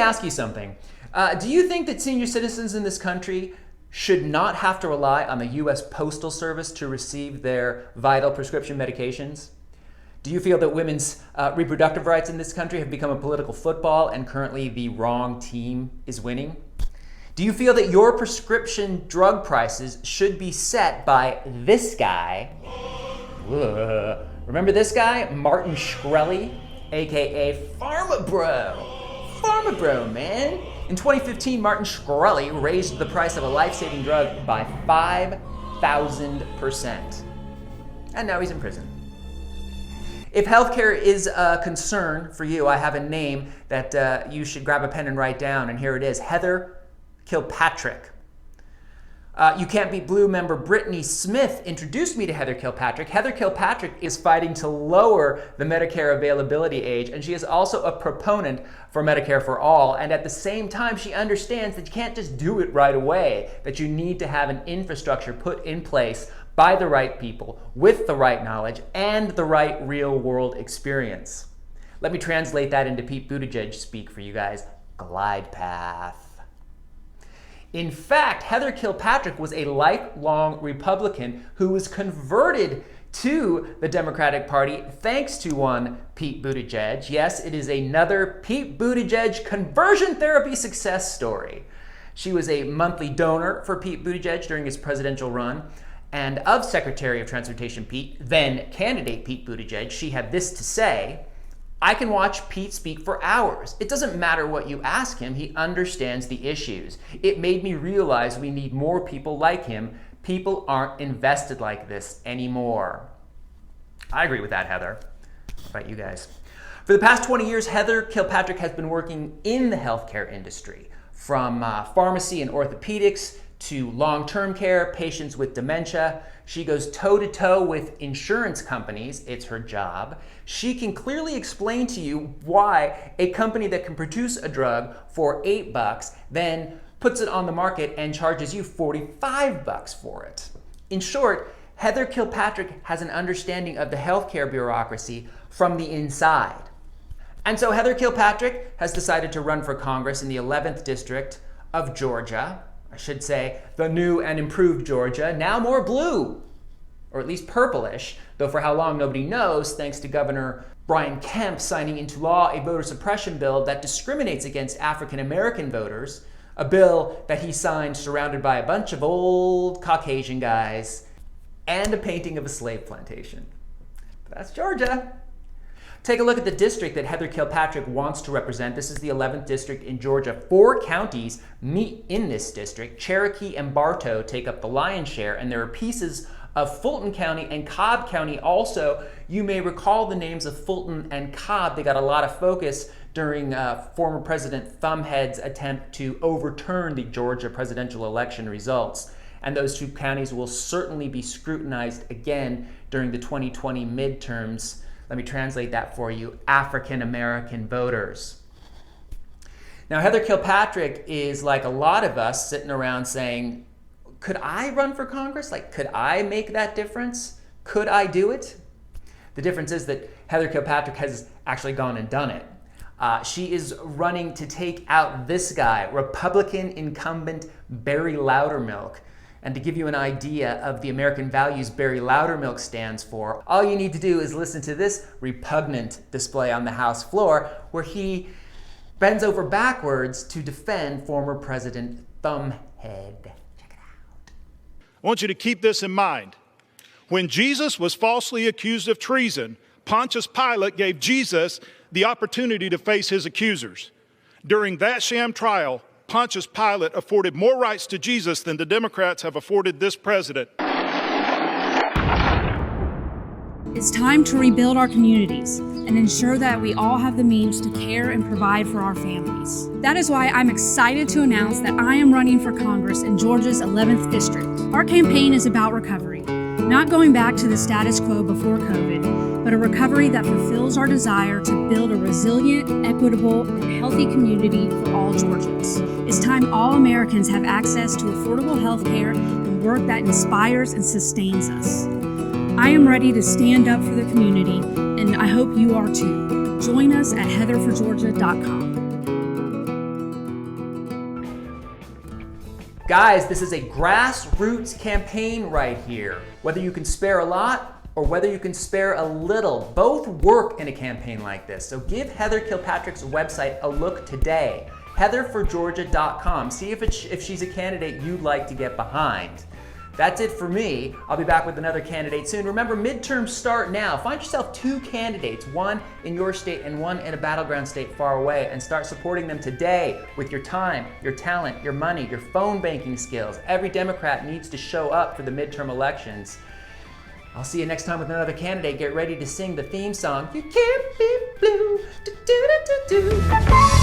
ask you something. Do you think that senior citizens in this country should not have to rely on the U.S. Postal Service to receive their vital prescription medications? Do you feel that women's reproductive rights in this country have become a political football and currently the wrong team is winning? Do you feel that your prescription drug prices should be set by this guy? Remember this guy? Martin Shkreli, aka Pharma Bro. Pharma Bro, man. In 2015, Martin Shkreli raised the price of a life-saving drug by 5,000%. And now he's in prison. If healthcare is a concern for you, I have a name that you should grab a pen and write down, and here it is: Heather Kilpatrick. YouCantBeatBlue member Brittany Smith introduced me to Heather Kilpatrick. Heather Kilpatrick is fighting to lower the Medicare availability age, and she is also a proponent for Medicare for all. And at the same time, she understands that you can't just do it right away, that you need to have an infrastructure put in place by the right people, with the right knowledge, and the right real-world experience. Let me translate that into Pete Buttigieg speak for you guys. Glide path. In fact, Heather Kilpatrick was a lifelong Republican who was converted to the Democratic Party thanks to one Pete Buttigieg. Yes, it is another Pete Buttigieg conversion therapy success story. She was a monthly donor for Pete Buttigieg during his presidential run. And of Secretary of Transportation Pete, then candidate Pete Buttigieg, she had this to say: "I can watch Pete speak for hours. It doesn't matter what you ask him, he understands the issues. It made me realize we need more people like him. People aren't invested like this anymore." I agree with that, Heather. How about you guys? For the past 20 years, Heather Kilpatrick has been working in the healthcare industry, from pharmacy and orthopedics to long-term care, patients with dementia. She goes toe-to-toe with insurance companies. It's her job. She can clearly explain to you why a company that can produce a drug for $8 then puts it on the market and charges you $45 for it. In short, Heather Kilpatrick has an understanding of the healthcare bureaucracy from the inside. And so Heather Kilpatrick has decided to run for Congress in the 11th District of Georgia. I should say the new and improved Georgia, now more blue, or at least purplish, though for how long nobody knows, thanks to Governor Brian Kemp signing into law a voter suppression bill that discriminates against African American voters, a bill that he signed surrounded by a bunch of old Caucasian guys and a painting of a slave plantation. But that's Georgia. Take a look at the district that Heather Kilpatrick wants to represent. This is the 11th district in Georgia. 4 counties meet in this district. Cherokee and Bartow take up the lion's share, and there are pieces of Fulton County and Cobb County also. You may recall the names of Fulton and Cobb. They got a lot of focus during former President Thumbhead's attempt to overturn the Georgia presidential election results. And those 2 counties will certainly be scrutinized again during the 2020 midterms. Let me translate that for you: African American voters. Now, Heather Kilpatrick is like a lot of us sitting around saying, could I run for Congress? Like, could I make that difference? Could I do it? The difference is that Heather Kilpatrick has actually gone and done it. She is running to take out this guy, Republican incumbent Barry Loudermilk. And to give you an idea of the American values Barry Loudermilk stands for, all you need to do is listen to this repugnant display on the House floor where he bends over backwards to defend former President Thumbhead. Check it out. I want you to keep this in mind. When Jesus was falsely accused of treason, Pontius Pilate gave Jesus the opportunity to face his accusers. During that sham trial, Pontius Pilate afforded more rights to Jesus than the Democrats have afforded this president. It's time to rebuild our communities and ensure that we all have the means to care and provide for our families. That is why I'm excited to announce that I am running for Congress in Georgia's 11th District. Our campaign is about recovery, not going back to the status quo before COVID, but a recovery that fulfills our desire to build a resilient, equitable, and healthy community for all Georgians. It's time all Americans have access to affordable health care and work that inspires and sustains us. I am ready to stand up for the community, and I hope you are too. Join us at heatherforgeorgia.com. Guys, this is a grassroots campaign right here. Whether you can spare a lot or whether you can spare a little, both work in a campaign like this. So give Heather Kilpatrick's website a look today. heatherforgeorgia.com. See if she's a candidate you'd like to get behind. That's it for me. I'll be back with another candidate soon. Remember, midterms start now. Find yourself 2 candidates, one in your state and one in a battleground state far away, and start supporting them today with your time, your talent, your money, your phone banking skills. Every Democrat needs to show up for the midterm elections. I'll see you next time with another candidate. Get ready to sing the theme song, You Can't Be Blue. Do, do, do, do, do.